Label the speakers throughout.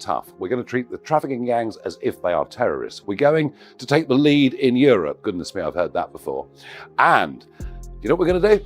Speaker 1: tough. We're going to treat the trafficking gangs as if they are terrorists. We're going to take the lead in Europe. Goodness me, I've heard that before. And you know what we're going to do?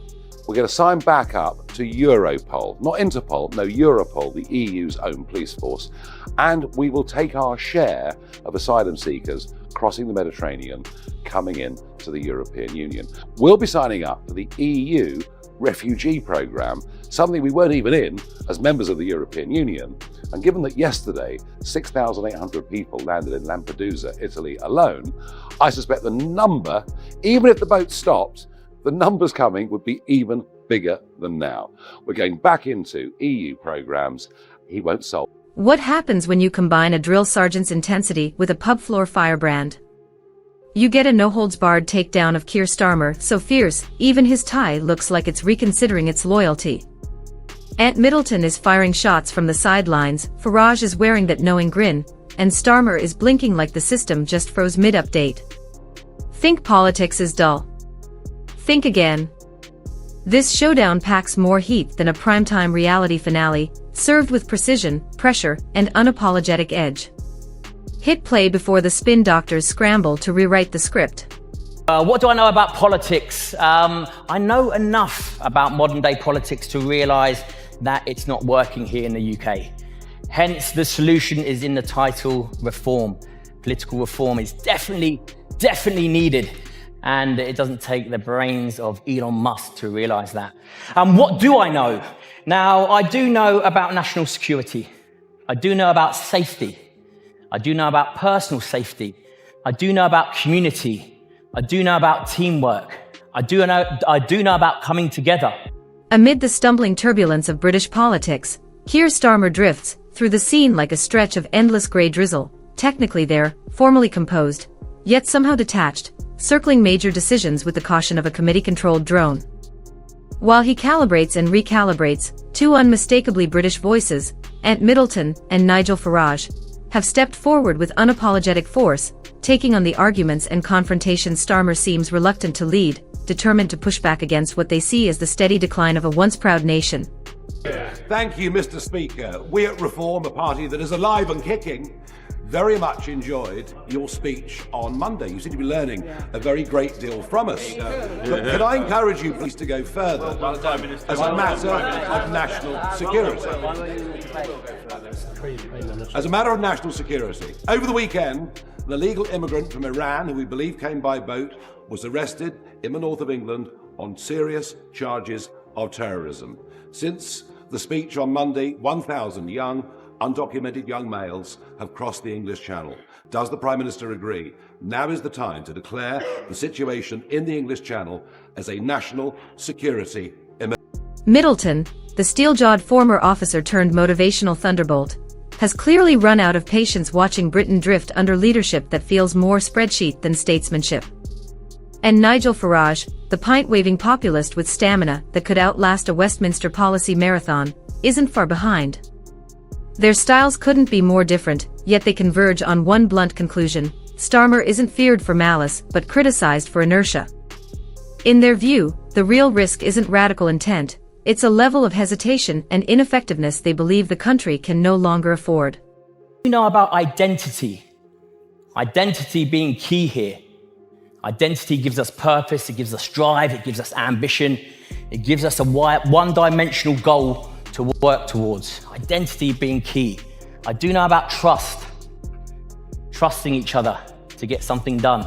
Speaker 1: We're going to sign back up to Europol, not Interpol, no, Europol, the EU's own police force. And we will take our share of asylum seekers crossing the Mediterranean, coming in to the European Union. We'll be signing up for the EU refugee programme, something we weren't even in as members of the European Union. And given that yesterday 6,800 people landed in Lampedusa, Italy alone, I suspect the number, even if the boat stopped, the numbers coming would be even bigger than now. We're going back into EU programmes. He won't solve.
Speaker 2: What happens when you combine a drill sergeant's intensity with a pub floor firebrand? You get a no-holds-barred takedown of Keir Starmer, so fierce, even his tie looks like it's reconsidering its loyalty. Ant Middleton is firing shots from the sidelines, Farage is wearing that knowing grin, and Starmer is blinking like the system just froze mid-update. Think politics is dull. Think again. This showdown packs more heat than a primetime reality finale, served with precision, pressure, and unapologetic edge. Hit play before the spin doctors scramble to rewrite the script.
Speaker 3: What do I know about politics? I know enough about modern day politics to realise that it's not working here in the UK. Hence, the solution is in the title, reform. Political reform is definitely needed. And it doesn't take the brains of Elon Musk to realise that. What do I know? Now, I do know about national security. I do know about safety. I do know about personal safety. I do know about community. I do know about teamwork. I do know about coming together.
Speaker 2: Amid the stumbling turbulence of British politics, Keir Starmer drifts through the scene like a stretch of endless grey drizzle, technically there, formally composed, yet somehow detached, circling major decisions with the caution of a committee-controlled drone. While he calibrates and recalibrates, two unmistakably British voices, Ant Middleton and Nigel Farage, have stepped forward with unapologetic force, taking on the arguments and confrontation Starmer seems reluctant to lead, determined to push back against what they see as the steady decline of a once proud nation.
Speaker 4: Thank you, Mr. Speaker. We at Reform, a party that is alive and kicking, very much enjoyed your speech on Monday. You seem to be learning a very great deal from us. But can I encourage you, please, to go further as a matter of national security? As a matter of national security. Over the weekend, an illegal immigrant from Iran, who we believe came by boat, was arrested in the north of England on serious charges of terrorism. Since the speech on Monday, 1,000 young, undocumented young males have crossed the English Channel. Does the Prime Minister agree? Now is the time to declare the situation in the English Channel as a national security emergency.
Speaker 2: Middleton, the steel-jawed former officer turned motivational thunderbolt, has clearly run out of patience watching Britain drift under leadership that feels more spreadsheet than statesmanship. And Nigel Farage, the pint-waving populist with stamina that could outlast a Westminster policy marathon, isn't far behind. Their styles couldn't be more different, yet they converge on one blunt conclusion: Starmer isn't feared for malice, but criticized for inertia. In their view, the real risk isn't radical intent, it's a level of hesitation and ineffectiveness they believe the country can no longer afford.
Speaker 3: You know about identity. Identity being key here. Identity gives us purpose, it gives us drive, it gives us ambition, it gives us a one-dimensional goal to work towards. Identity being key. I do know about trust. Trusting each other to get something done.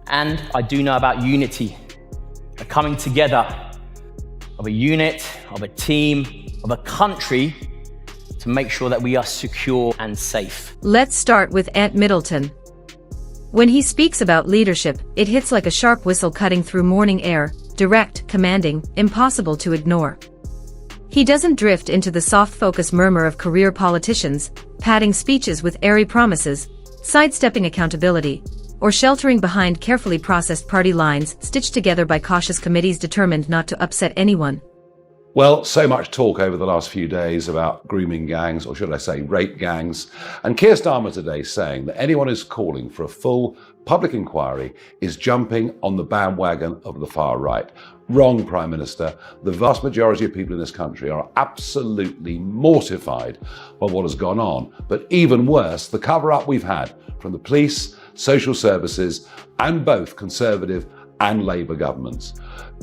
Speaker 3: And I do know about unity. A coming together of a unit, of a team, of a country to make sure that we are secure and safe.
Speaker 2: Let's start with Ant Middleton. When he speaks about leadership, it hits like a sharp whistle cutting through morning air, direct, commanding, impossible to ignore. He doesn't drift into the soft-focus murmur of career politicians, padding speeches with airy promises, sidestepping accountability, or sheltering behind carefully processed party lines stitched together by cautious committees determined not to upset anyone.
Speaker 1: Well, so much talk over the last few days about grooming gangs, or should I say rape gangs. And Keir Starmer today saying that anyone who's calling for a full public inquiry is jumping on the bandwagon of the far right. Wrong, Prime Minister. The vast majority of people in this country are absolutely mortified by what has gone on. But even worse, the cover-up we've had from the police, social services, and both Conservative and Labour governments.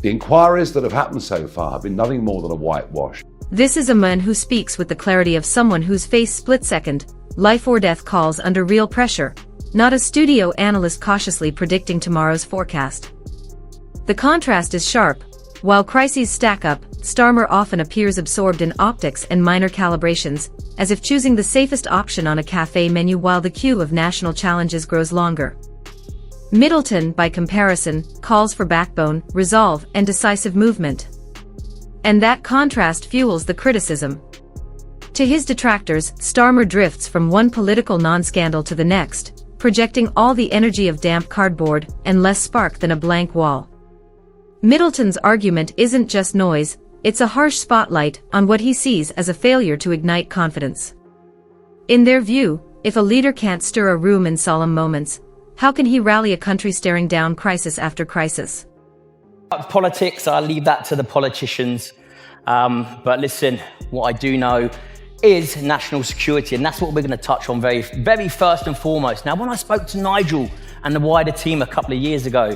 Speaker 1: The inquiries that have happened so far have been nothing more than a whitewash.
Speaker 2: This is a man who speaks with the clarity of someone whose face split-second, life or death calls under real pressure, not a studio analyst cautiously predicting tomorrow's forecast. The contrast is sharp. While crises stack up, Starmer often appears absorbed in optics and minor calibrations, as if choosing the safest option on a cafe menu while the queue of national challenges grows longer. Middleton, by comparison, calls for backbone, resolve, and decisive movement. And that contrast fuels the criticism. To his detractors, Starmer drifts from one political non-scandal to the next, projecting all the energy of damp cardboard and less spark than a blank wall. Middleton's argument isn't just noise, it's a harsh spotlight on what he sees as a failure to ignite confidence. In their view, if a leader can't stir a room in solemn moments, how can he rally a country staring down crisis after crisis?
Speaker 3: Politics, I'll leave that to the politicians. But listen, what I do know is national security, and that's what we're going to touch on very first and foremost. Now, when I spoke to Nigel and the wider team a couple of years ago,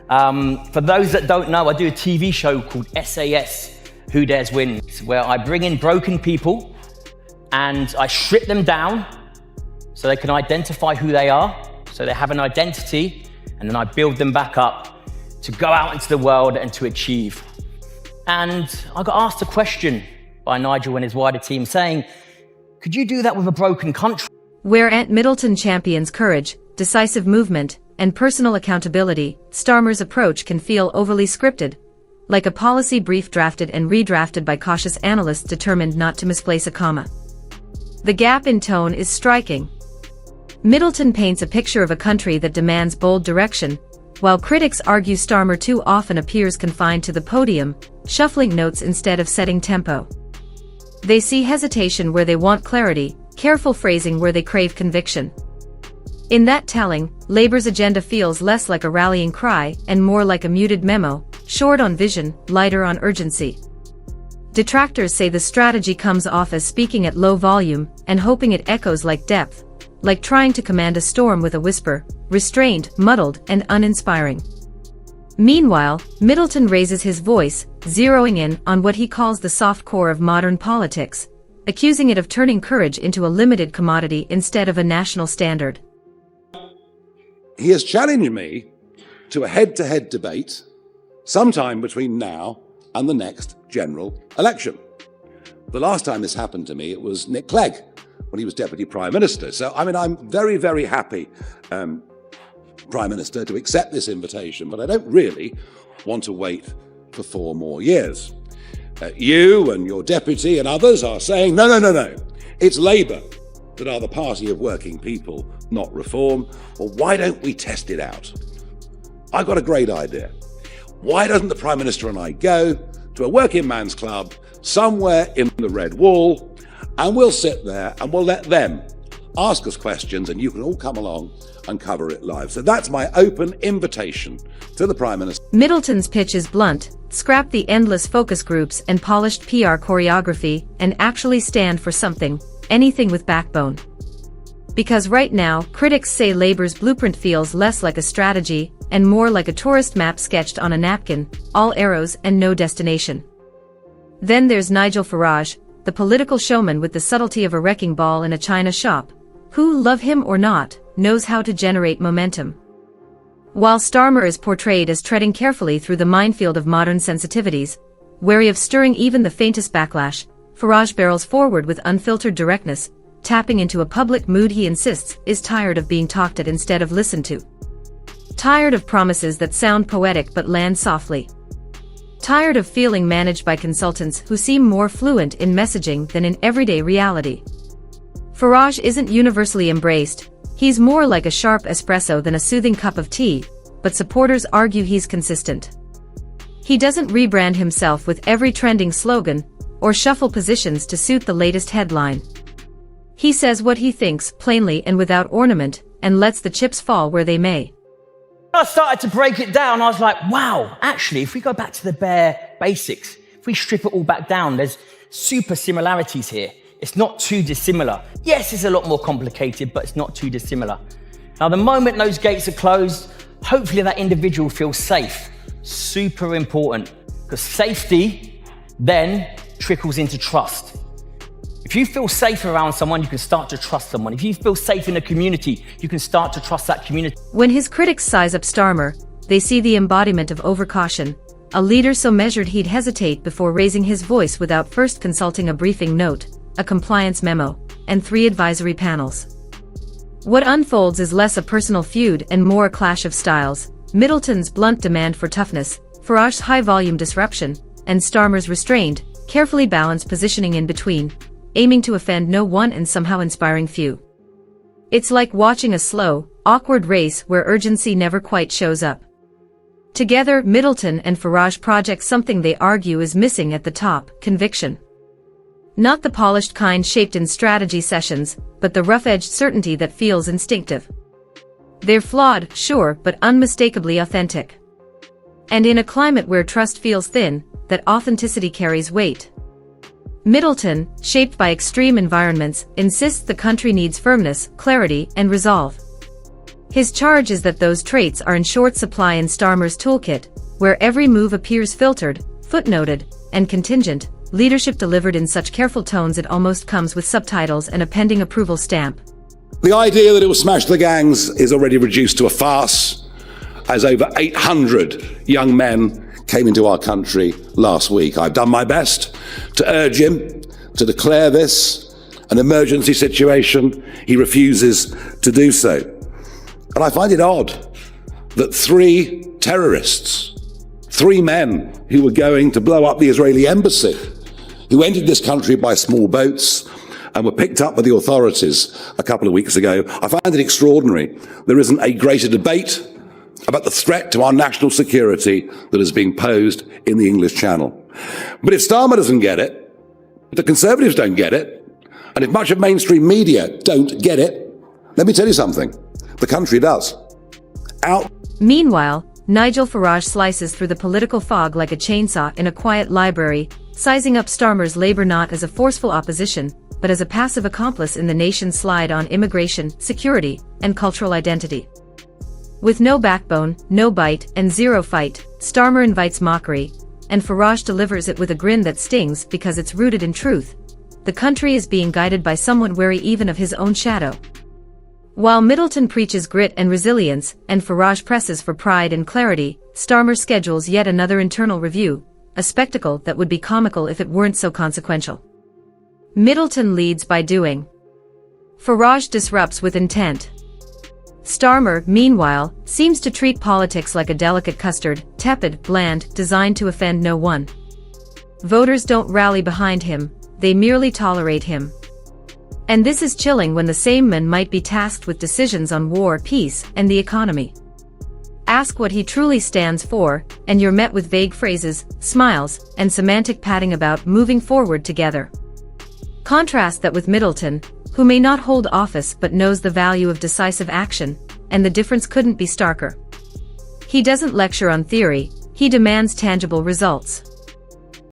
Speaker 3: for those that don't know, I do a TV show called SAS, Who Dares Wins, where I bring in broken people and I strip them down so they can identify who they are, so they have an identity, and then I build them back up to go out into the world and to achieve. And I got asked a question by Nigel and his wider team saying, could you do that with a broken country?
Speaker 2: Where Aunt Middleton champions courage, decisive movement, and personal accountability, Starmer's approach can feel overly scripted, like a policy brief drafted and redrafted by cautious analysts determined not to misplace a comma. The gap in tone is striking. Middleton paints a picture of a country that demands bold direction, while critics argue Starmer too often appears confined to the podium, shuffling notes instead of setting tempo. They see hesitation where they want clarity, careful phrasing where they crave conviction. In that telling, Labour's agenda feels less like a rallying cry and more like a muted memo, short on vision, lighter on urgency. Detractors say the strategy comes off as speaking at low volume and hoping it echoes like depth, like trying to command a storm with a whisper, restrained, muddled, and uninspiring. Meanwhile, Middleton raises his voice, zeroing in on what he calls the soft core of modern politics, accusing it of turning courage into a limited commodity instead of a national standard.
Speaker 4: He has challenged me to a head-to-head debate sometime between now and the next general election. The last time this happened to me, it was Nick Clegg, when he was Deputy Prime Minister. So, I'm very, very happy, Prime Minister, to accept this invitation, but I don't really want to wait for 4 more years. You and your deputy and others are saying, no. It's Labour that are the party of working people, not Reform. Well, why don't we test it out? I've got a great idea. Why doesn't the Prime Minister and I go to a working man's club somewhere in the Red Wall, and we'll sit there and we'll let them ask us questions, and you can all come along and cover it live. So that's my open invitation to the Prime Minister.
Speaker 2: Middleton's pitch is blunt: scrap the endless focus groups and polished PR choreography and actually stand for something, anything with backbone. Because right now, critics say Labour's blueprint feels less like a strategy and more like a tourist map sketched on a napkin, all arrows and no destination. Then there's Nigel Farage, the political showman with the subtlety of a wrecking ball in a china shop, who, love him or not, knows how to generate momentum. While Starmer is portrayed as treading carefully through the minefield of modern sensitivities, wary of stirring even the faintest backlash, Farage barrels forward with unfiltered directness, tapping into a public mood he insists is tired of being talked at instead of listened to. Tired of promises that sound poetic but land softly. Tired of feeling managed by consultants who seem more fluent in messaging than in everyday reality. Farage isn't universally embraced, he's more like a sharp espresso than a soothing cup of tea, but supporters argue he's consistent. He doesn't rebrand himself with every trending slogan, or shuffle positions to suit the latest headline. He says what he thinks, plainly and without ornament, and lets the chips fall where they may.
Speaker 3: I started to break it down. I was like, wow, actually, if we go back to the bare basics, if we strip it all back down, there's super similarities here. It's not too dissimilar. Yes, it's a lot more complicated, but it's not too dissimilar. Now, the moment those gates are closed, hopefully that individual feels safe. Super important, because safety then trickles into trust. If you feel safe around someone, you can start to trust someone. If you feel safe in a community, you can start to trust that community.
Speaker 2: When his critics size up Starmer, they see the embodiment of overcaution, a leader so measured he'd hesitate before raising his voice without first consulting a briefing note, a compliance memo, and 3 advisory panels. What unfolds is less a personal feud and more a clash of styles: Middleton's blunt demand for toughness, Farage's high-volume disruption, and Starmer's restrained, carefully balanced positioning in between, aiming to offend no one and somehow inspiring few. It's like watching a slow, awkward race where urgency never quite shows up. Together, Middleton and Farage project something they argue is missing at the top: conviction. Not the polished kind shaped in strategy sessions, but the rough-edged certainty that feels instinctive. They're flawed, sure, but unmistakably authentic. And in a climate where trust feels thin, that authenticity carries weight. Middleton, shaped by extreme environments, insists the country needs firmness, clarity, and resolve. His charge is that those traits are in short supply in Starmer's toolkit, where every move appears filtered, footnoted, and contingent, leadership delivered in such careful tones it almost comes with subtitles and a pending approval stamp.
Speaker 1: The idea that it will smash the gangs is already reduced to a farce, as over 800 young men came into our country last week. I've done my best to urge him to declare this an emergency situation. He refuses to do so. And I find it odd that 3 terrorists, 3 men who were going to blow up the Israeli embassy, who entered this country by small boats and were picked up by the authorities a couple of weeks ago. I find it extraordinary there isn't a greater debate about the threat to our national security that is being posed in the English Channel. But if Starmer doesn't get it, if the Conservatives don't get it, and if much of mainstream media don't get it, let me tell you something, the country does.
Speaker 2: Meanwhile, Nigel Farage slices through the political fog like a chainsaw in a quiet library, sizing up Starmer's Labour not as a forceful opposition, but as a passive accomplice in the nation's slide on immigration, security, and cultural identity. With no backbone, no bite, and zero fight, Starmer invites mockery, and Farage delivers it with a grin that stings because it's rooted in truth. The country is being guided by someone wary even of his own shadow. While Middleton preaches grit and resilience, and Farage presses for pride and clarity, Starmer schedules yet another internal review, a spectacle that would be comical if it weren't so consequential. Middleton leads by doing. Farage disrupts with intent. Starmer, meanwhile, seems to treat politics like a delicate custard, tepid, bland, designed to offend no one. Voters don't rally behind him, they merely tolerate him. And this is chilling when the same man might be tasked with decisions on war, peace, and the economy. Ask what he truly stands for, and you're met with vague phrases, smiles, and semantic padding about moving forward together. Contrast that with Middleton, who may not hold office but knows the value of decisive action, and the difference couldn't be starker. He doesn't lecture on theory, he demands tangible results.